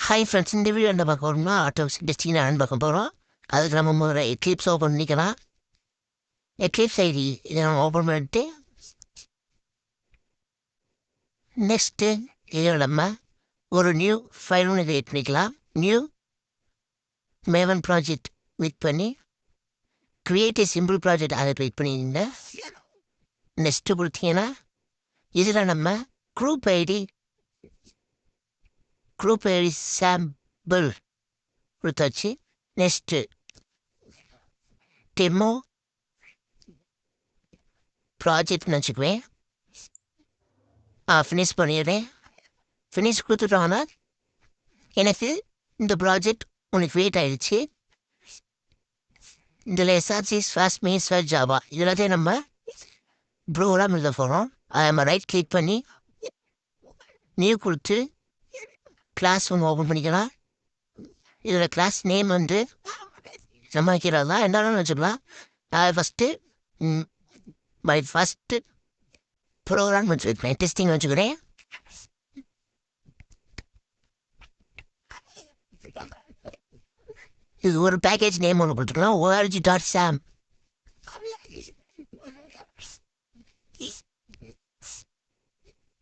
Hi friends, இந்த video என்ன பார்க்க போகிறோம்னா ஆட்டோஸ் டெஸ்டினான்னு பார்க்க போகிறோம். அதுக்கு நம்ம முதல்ல எக்லிப்ஸ் ஓப்பன் பண்ணிக்கலாம். எக்லிப்ஸ் ஐடி இதை நம்ம ஓப்பன் பண்ணிட்டு நெக்ஸ்ட்டு இதில் நம்ம ஒரு நியூ ஃபைல் ஒன்று கிரியேட் பண்ணிக்கலாம். நியூ மேவன் ப்ராஜெக்ட் கிளிக் பண்ணி கிரியேட் ஏ சிம்பிள் ப்ராஜெக்ட் அதை கிளிக் பண்ணியிருந்த நெக்ஸ்ட்டு கொடுத்தீங்கன்னா இதில் நம்ம குரூப் ஐடி சாம்பிள் கொடுத்தாச்சு. நெக்ஸ்ட்டு டெமோ ப்ராஜெக்ட்னு வச்சுக்குவேன். ஃபினிஷ் பண்ணிடுறேன். ஃபினிஷ் கொடுத்துட்டோன்னா எனக்கு இந்த ப்ராஜெக்ட் உனக்கு கிரியேட் ஆகிடுச்சு. இதில் எஸ்ஆர்சிஸ் ஃபாஸ்ட் மீன்ஸ் ஜாவா இதில் நம்ம ப்ரோக்ராம் எழுத போகிறோம். அதை நம்ம ரைட் கிளிக் பண்ணி நியூ கொடுத்து கிளாஸ் ஒன்று ஓப்பன் பண்ணிக்கலாம். இதில் கிளாஸ் நேம் வந்து நம்ம வைக்கிறது தான், என்னன்னு வச்சுக்கலாம். நான் ஃபஸ்ட்டு ப்ரோக்ராம் வச்சுருக்கேன், டெஸ்டிங் வச்சுக்கிறேன். இது ஒரு பேக்கேஜ் நேம் ஒன்று கொடுத்துக்கலாம், org.sam.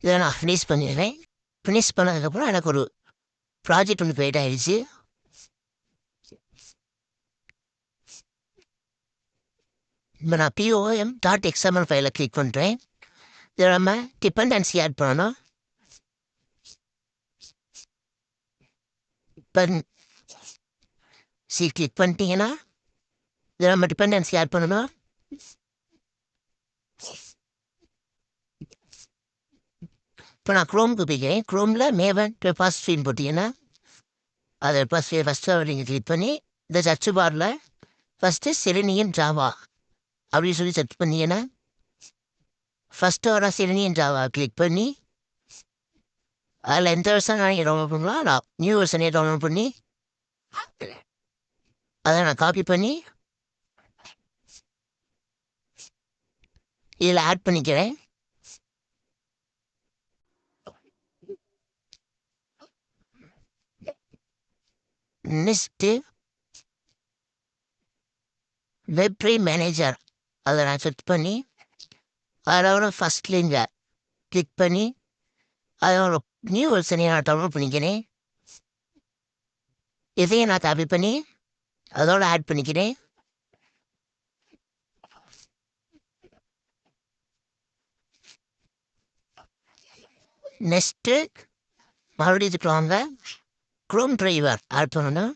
இதை நான் ஃபினிஷ் பண்ணிடுறேன். ஃபினிஷ் பண்ணதுக்கப்புறம் எனக்கு ஒரு ப்ராஜெக்ட் ஒன்று கிரியேட் ஆகிடுச்சு. இப்போ நான் POM.xml ஃபைலை கிளிக் பண்ணுறேன். இதில் நம்ம டிபெண்டன்சி ஆட் பண்ணணும். கிளிக் பண்ணிட்டீங்கன்னா இதில் நம்ம டிபெண்டன்சி ஆட் பண்ணணும். இப்போ நான் க்ரோமுக்கு போய்க்கிறேன். க்ரோமில் மேவன் ஃபர்ஸ்ட் ஃபீல் போட்டிங்கன்னா அதை ஃபஸ்ட்டு நீங்கள் கிளிக் பண்ணி இந்த சர்ச் பாரில் ஃபஸ்ட்டு செலினியம் ஜாவா அப்படின்னு சொல்லி சர்ச் பண்ணிங்கன்னா ஃபஸ்ட்டு வர செலினியம் ஜாவா கிளிக் பண்ணி அதில் எந்த வருஷம் நீங்கள் டவுன்லோட் பண்ணலாம், நான் நியூ வருஷனே டவுன்லோட் பண்ணி அதை நான் காப்பி பண்ணி இதில் ஆட் பண்ணிக்கிறேன். நெக்ஸ்ட்டு வெப் மேனேஜர் அதை நான் செட் பண்ணி அதோட ஃபஸ்ட் லிங்கை கிளிக் பண்ணி அதோட நியூ வெர்ஷனை நான் டவுன்லோட் பண்ணிக்கிறேன். இதையும் நான் காப்பி பண்ணி அதோட ஆட் பண்ணிக்கிறேன். நெக்ஸ்ட்டு மறுபடியும் இதுக்கு வாங்க, க்ரோம் டிரைவர் ஆட் பண்ணணும்.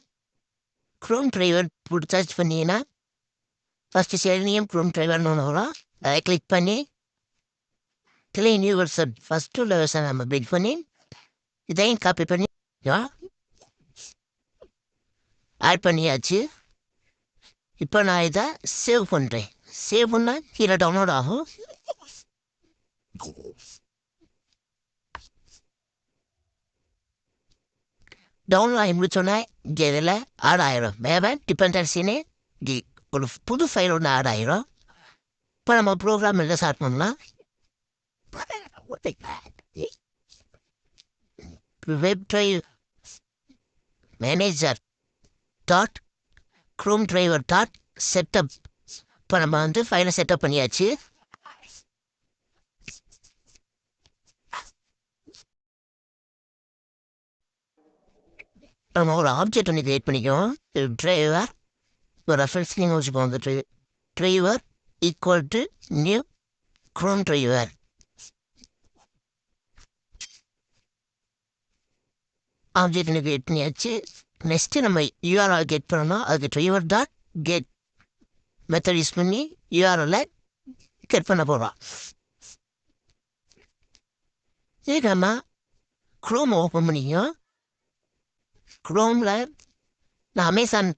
க்ரோம் டிரைவர் போட்டு சர்ச் பண்ணிங்கன்னா ஃபஸ்ட்டு செலினியம் க்ரோம் டிரைவர்னு ஒன்று வரும். அதை கிளிக் பண்ணி நியூ வெர்ஷன் ஃபஸ்ட்டு உள்ள வெர்ஷன் நம்ம கிளிக் பண்ணி இதையும் காப்பி பண்ணி ஆட் பண்ணியாச்சு. இப்போ நான் இதை சேவ் பண்ணுறேன். சேவ் பண்ணால் கீழே டவுன்லோட் ஆகும். டவுன்லோட் ஆகி முடிச்சோன்னே இங்கே இதில் ஆட் ஆயிரும். மேவன் டிபெண்டன்சின்னு ஒரு புது ஃபைல் ஒன்று ஆட் ஆயிரும். இப்போ நம்ம ப்ரோக்ராம் எழுத ஸ்டார்ட் பண்ணலாம். Web drive manager Chrome driver setup. இப்போ நம்ம வந்து ஃபைலை செட்டப் பண்ணியாச்சு. நம்ம ஒரு ஆப்ஜெக்ட் ஒன்று கிரியேட் பண்ணிக்குவோம். டிரைவர் ஒரு ரெஃபரன்ஸ் நீங்கள் வச்சுக்கோங்க. அந்த driver equal to new Chrome driver. Object ஒன்று கிரியேட் பண்ணியாச்சு. நெக்ஸ்ட்டு நம்ம யூஆர்எல் கெட் பண்ணணும். அதுக்கு driver.get மெத்தட் யூஸ் பண்ணி யூஆர்எல்லை கெட் பண்ண போகிறோம். இதுக்கு நம்ம க்ரோம் ஓப்பன் பண்ணிக்கோம். க்ரோமில் நான் அமேசான்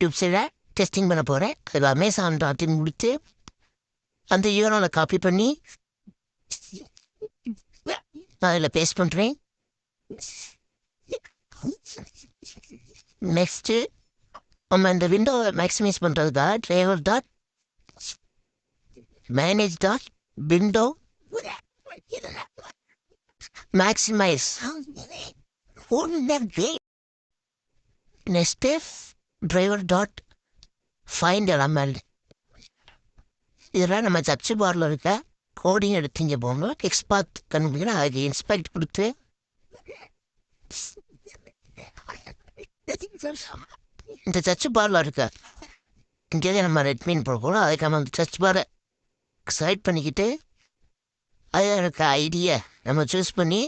டியூப்ஸில் டெஸ்டிங் பண்ண போகிறேன். அது அமேசான்.in முடித்து அந்த யூஆர்எல்லை காப்பி பண்ணி அதில் பேஸ்ட் பண்ணுறேன். நெக்ஸ்ட்டு நம்ம இந்த விண்டோவை மேக்ஸிமைஸ் பண்ணுறதுக்காக driver.manage.window maximize next driver dot find element. இதெல்லாம் நம்ம சர்ச் பாரில் இருக்க கோடிங் எடுத்தீங்க போங்க எக்ஸ்பாத் கண்டுபிடிக்கிற அதுக்கு இன்ஸ்பெக்ட் கொடுத்து இந்த சர்ச் பாரில் இருக்க இங்கேயே நம்ம ரெட்மீன் போகணும். அதுக்கு நம்ம அந்த சர்ச் பாரை செலக்ட் பண்ணிக்கிட்டு அதில் இருக்க ஐடியை நம்ம சூஸ் பண்ணி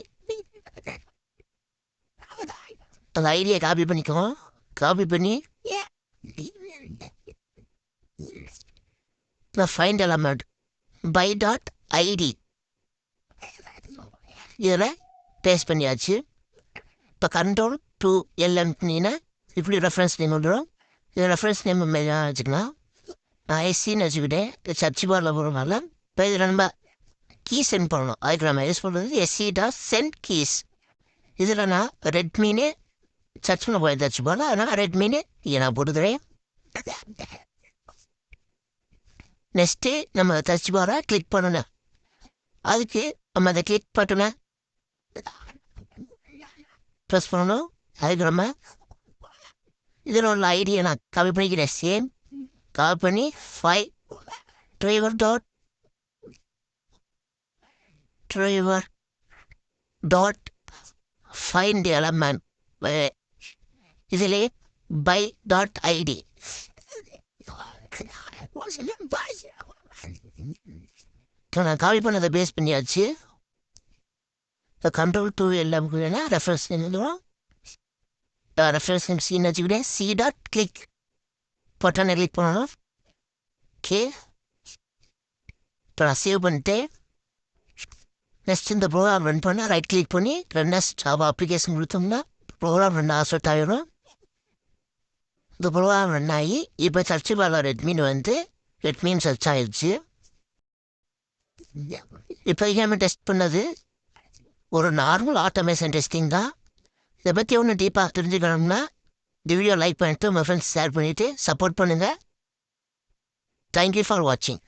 அந்த ஐடியை காப்பி பண்ணிக்குவோம். காப்பி பண்ணி find element by dot ID இதில் பேஸ்ட் பண்ணியாச்சு. இப்போ கண்ட்ரோல் டு எல்எம்னா இப்படி ரெஃபரன்ஸ் நேம் வந்துடும். இது ரெஃபரன்ஸ் நேம் வச்சுக்கலாம். நான் எஸ்சின்னு வச்சுக்கிட்டேன். சர்ச் பாரில் போகிறனால இப்போ இதில் நம்ம கீ சென்ட் பண்ணணும். அதுக்கு நம்ம யூஸ் பண்ணுறது எஸ்சி டாட் சென்ட் கீஸ். இதில் நான் ரெட்மின்னு சர்ச் பண்ண போய் சர்ச் போகல. அதனால் ரெட்மின்னு நான் போட்டுக்கிறேன். நெக்ஸ்ட்டு நம்ம சர்ச் பாரை கிளிக் பண்ணணும். அதுக்கு நம்ம அதை கிளிக் பட்டோன்னா ப்ரெஸ் பண்ணணும். அதுக்கு நம்ம இதில் உள்ள ஐடியை நான் காப்பி பண்ணிக்கிறேன். சேம் காப்பி பண்ணி டிரைவர் டாட் ஃபைண்ட் எலமெண்ட் இதிலே பை டாட் ஐடி நான் காப்பி பண்ணதை பேஸ் பண்ணியாச்சு. கண்ட்ரோல் டூ எல்லாம் ரெஃபரன்ஸ் எழுதுவோம். ரெஃபரன்ஸ் சீன் வச்சுக்கிட்டேன். சி டாட் கிளிக் பட்டனை கிளிக் பண்ணணும். ஓகே இப்போ நான் சேவ் பண்ணிட்டேன். நெக்ஸ்ட் இந்த ப்ரோக்ராம் ரன் பண்ணால் ரைட் கிளிக் பண்ணி ஜாவா அப்ளிகேஷன் கொடுத்தோம்னா ப்ரோக்ராம் ரன் ஆசட் ஆகிடும். இந்த ப்ரோக்ராம் ரன் ஆகி இப்போ சர்ச் பாரில் ரெட்மீன் சர்ச் ஆயிடுச்சு. இப்போ நம்ம டெஸ்ட் பண்ணது ஒரு நார்மல் ஆட்டோமேஷன் டெஸ்டிங் தான். இதை பற்றி ஒன்று டீப்பாக தெரிஞ்சுக்கணும்னா இந்த வீடியோ லைக் பண்ணிவிட்டு உங்கள் ஃப்ரெண்ட்ஸ் ஷேர் பண்ணிவிட்டு சப்போர்ட் பண்ணுங்கள். தேங்க்யூ ஃபார் வாட்சிங்.